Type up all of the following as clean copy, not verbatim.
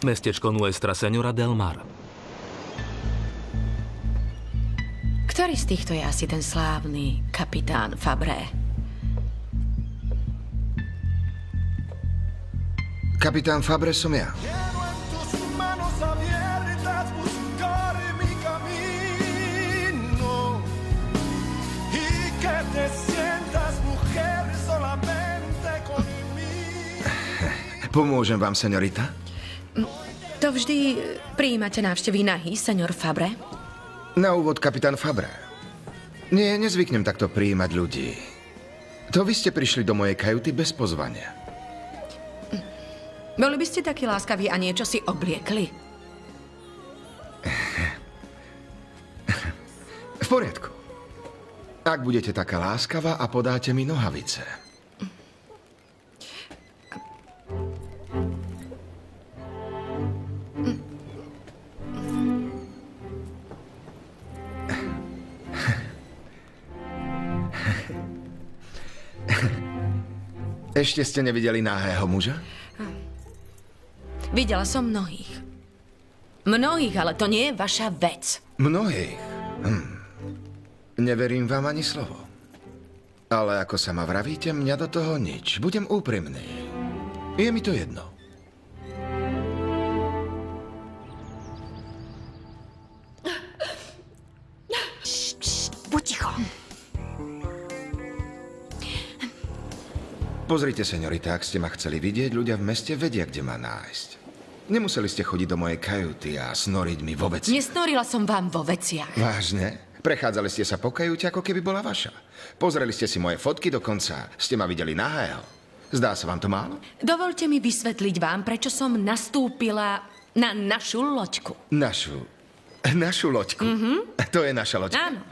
Mestečko Nuestra Señora del Mar. Ktorý z týchto je asi ten slávny kapitán Fabre? Kapitán Fabre som ja. Pomôžem vám, señorita? To vždy prijímate návštevy nahý, señor Fabre? Na úvod, kapitán Fabre. Nie, nezvyknem takto prijímať ľudí. To vy ste prišli do mojej kajuty bez pozvania. Boli by ste takí láskaví a niečo si obliekli? V poriadku. Ak budete taká láskavá a podáte mi nohavice. Ešte ste nevideli náhého muža? Videla som mnohých. Mnohých, ale to nie je vaša vec. Mnohých? Neverím vám ani slovo. Ale ako sa ma vravíte, mňa do toho nič. Budem úprimný. Je mi to jedno. Buď ticho. Pozrite, señorita, ak ste ma chceli vidieť, ľudia v meste vedia, kde ma nájsť. Nemuseli ste chodiť do mojej kajuty a snoriť mi vo veci. Nesnorila som vám vo veciach. Vážne? Prechádzali ste sa po kajute, ako keby bola vaša. Pozreli ste si moje fotky, dokonca ste ma videli nahého. Zdá sa vám to málo? Dovolte mi vysvetliť vám, prečo som nastúpila na našu loďku. Našu loďku? To je naša loďka? Áno.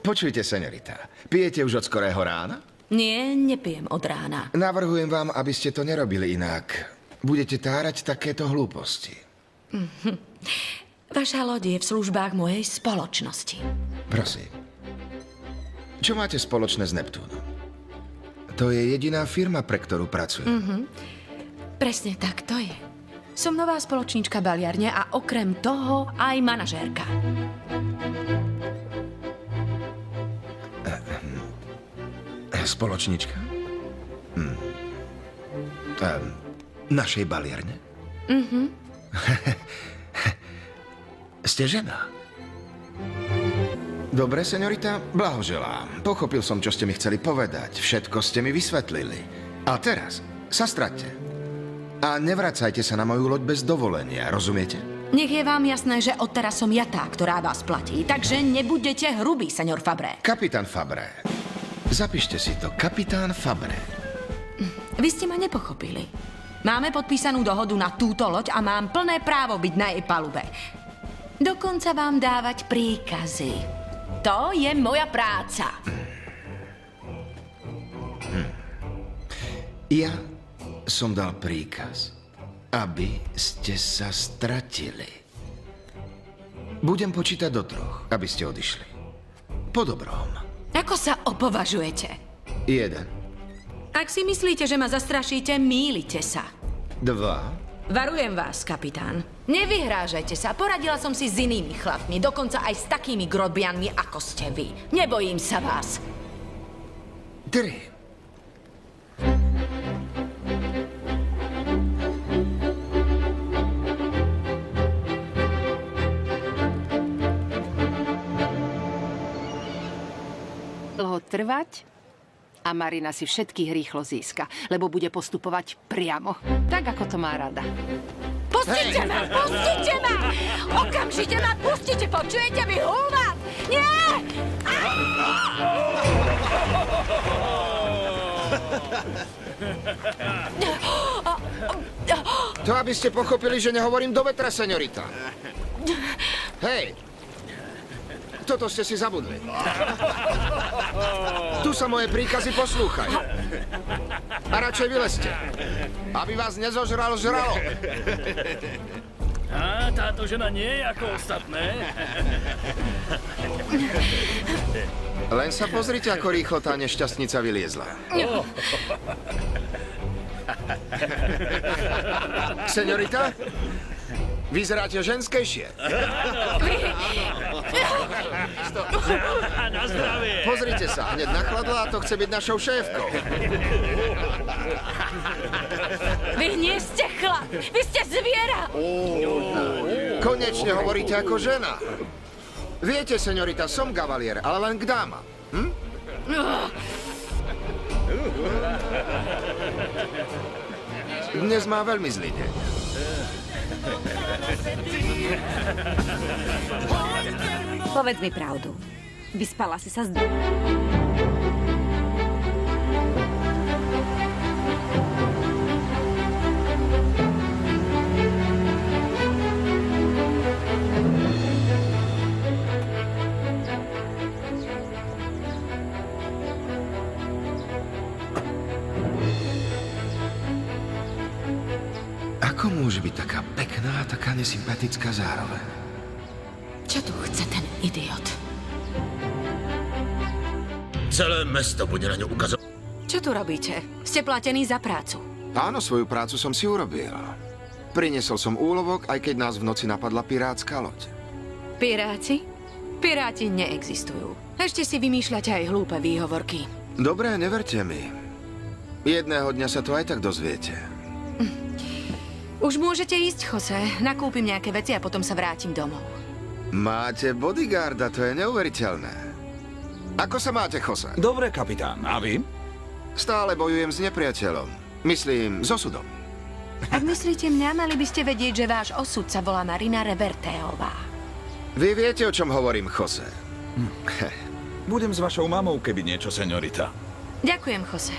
Počujte, señorita, pijete už od skorého rána? Nie, nepijem od rána. Navrhujem vám, aby ste to nerobili inak. Budete tárať takéto hlúposti. Vaša loď je v službách mojej spoločnosti. Prosím. Čo máte spoločné s Neptúnom? To je jediná firma, pre ktorú pracujem. Presne tak to je. Som nová spoločníčka baliarne a okrem toho aj manažérka. Spoločnička? Našej baliarne? Ste žena? Dobre, señorita, blahoželám. Pochopil som, čo ste mi chceli povedať. Všetko ste mi vysvetlili. A teraz sa straťte. A nevracajte sa na moju loď bez dovolenia, rozumiete? Nech je vám jasné, že odteraz som ja tá, ktorá vás platí. Takže nebudete hrubý, señor Fabre. Kapitán Fabre. Zapíšte si to. Kapitán Fabre. Vy ste ma nepochopili. Máme podpísanú dohodu na túto loď a mám plné právo byť na jej palube. Dokonca vám dávať príkazy. To je moja práca. Ja som dal príkaz, aby ste sa stratili. Budem počítať do 3, aby ste odišli. Po dobrom. Ako sa opovažujete? 1. Ak si myslíte, že ma zastrašíte, mýlite sa. 2. Varujem vás, kapitán. Nevyhrážajte sa. Poradila som si s inými chlapmi, dokonca aj s takými grobianmi, ako ste vy. Nebojím sa vás. 3. Trvať a Marina si všetkých rýchlo získa, lebo bude postupovať priamo, tak ako to má rada. Pustite ma! Pustite ma! Okamžite ma pustite! Počujete mi húvať? Nie! To, aby ste pochopili, že nehovorím do vetra, señorita. Hej! Toto ste si zabudli. Tu sa moje príkazy poslúchajú. A radšej vylezte, aby vás nezožralo žralo. A táto žena nie je ako ostatné. Len sa pozrite, ako rýchlo tá nešťastnica vyliezla. Señorita? Vyzeráte ženskejšie. Na zdravie. Pozrite sa, hneď nachladla a to chce byť našou šéfkou. Vy nie ste chlap, vy ste zviera. Konečne hovoríte ako žena. Viete, señorita, som kavalier, ale len k dámam. Dnes má veľmi zlý deň. Povedz mi pravdu. Vyspala si sa s... Ako môže byť taká pekná a taká nesympatická zároveň? Čo tu chce ten idiot? Celé mesto bude na ňu ukazovať. Čo tu robíte? Ste platení za prácu. Áno, svoju prácu som si urobil. Priniesol som úlovok, aj keď nás v noci napadla pirátska loď. Piráci? Piráti neexistujú. Ešte si vymýšľate aj hlúpe výhovorky. Dobre, neverte mi. Jedného dňa sa to aj tak dozviete. Už môžete ísť, Jose. Nakúpim nejaké veci a potom sa vrátim domov. Máte bodyguarda, to je neuveriteľné. Ako sa máte, Jose? Dobre, kapitán. A vy? Stále bojujem s nepriateľom. Myslím, s osudom. Ak myslíte mňa, mali by ste vedieť, že váš osud sa volá Marina Revertéová. Vy viete, o čom hovorím, Jose. Budem s vašou mamou, keby niečo, señorita. Ďakujem, Jose.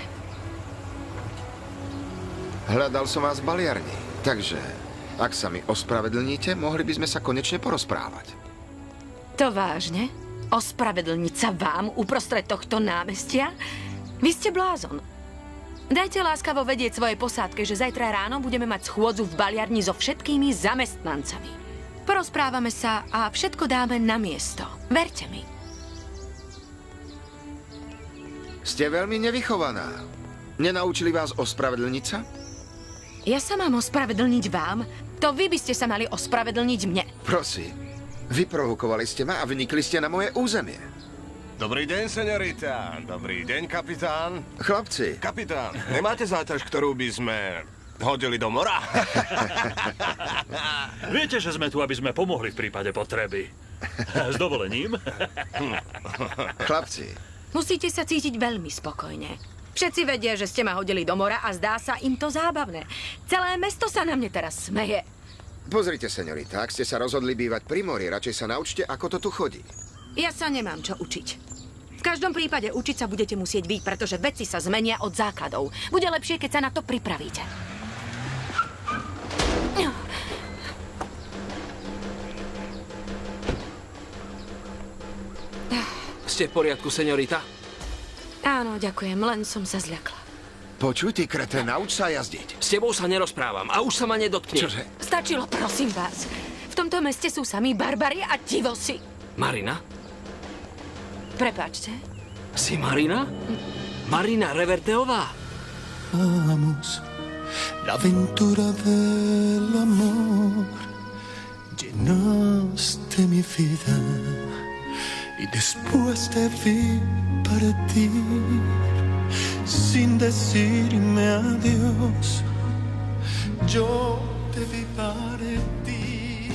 Hľadal som vás v baliarni, takže ak sa mi ospravedlníte, mohli by sme sa konečne porozprávať. To vážne? Ospravedlniť sa vám uprostred tohto námestia? Vy ste blázon. Dajte láskavo vedieť svojej posádke, že zajtra ráno budeme mať schôdzu v baliarni so všetkými zamestnancami. Porozprávame sa a všetko dáme na miesto. Verte mi. Ste veľmi nevychovaná. Nenaučili vás ospravedlniť sa? Ja sa mám ospravedlniť vám? To vy by ste sa mali ospravedlniť mne. Prosím, vyprovokovali ste ma a vnikli ste na moje územie. Dobrý deň, señorita. Dobrý deň, kapitán. Chlapci, Kapitán, nemáte záťaž, ktorú by sme hodili do mora? Viete, že sme tu, aby sme pomohli v prípade potreby. S dovolením. chlapci, Musíte sa cítiť veľmi spokojne. Všetci vedia, že ste ma hodili do mora a zdá sa im to zábavné. Celé mesto sa na mne teraz smeje. pozrite, señorita, ak ste sa rozhodli bývať pri mori, radšej sa naučte, ako to tu chodí. Ja sa nemám čo učiť. V každom prípade učiť sa budete musieť vy, pretože veci sa zmenia od základov. Bude lepšie, keď sa na to pripravíte. Ste v poriadku, señorita? Áno, ďakujem, len som sa zľakla. Počuj, ty krete, nauč sa jazdiť. S tebou sa nerozprávam a už sa ma nedotkne. Čože? Stačilo, prosím vás. V tomto meste sú samí barbari a divosi. Marina? Prepáčte. Si Marina? Marina Revertéová? Vamos, la aventura del amor llenaste mi vida y después te vi partir sin decirme adiós. Yo te vi partir.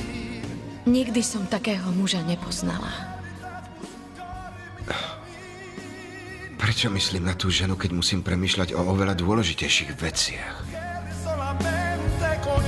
Nikdy som takého muža nepoznala. Prečo myslím na tú ženu, keď musím premýšľať o oveľa dôležitejších veciach? Solamente con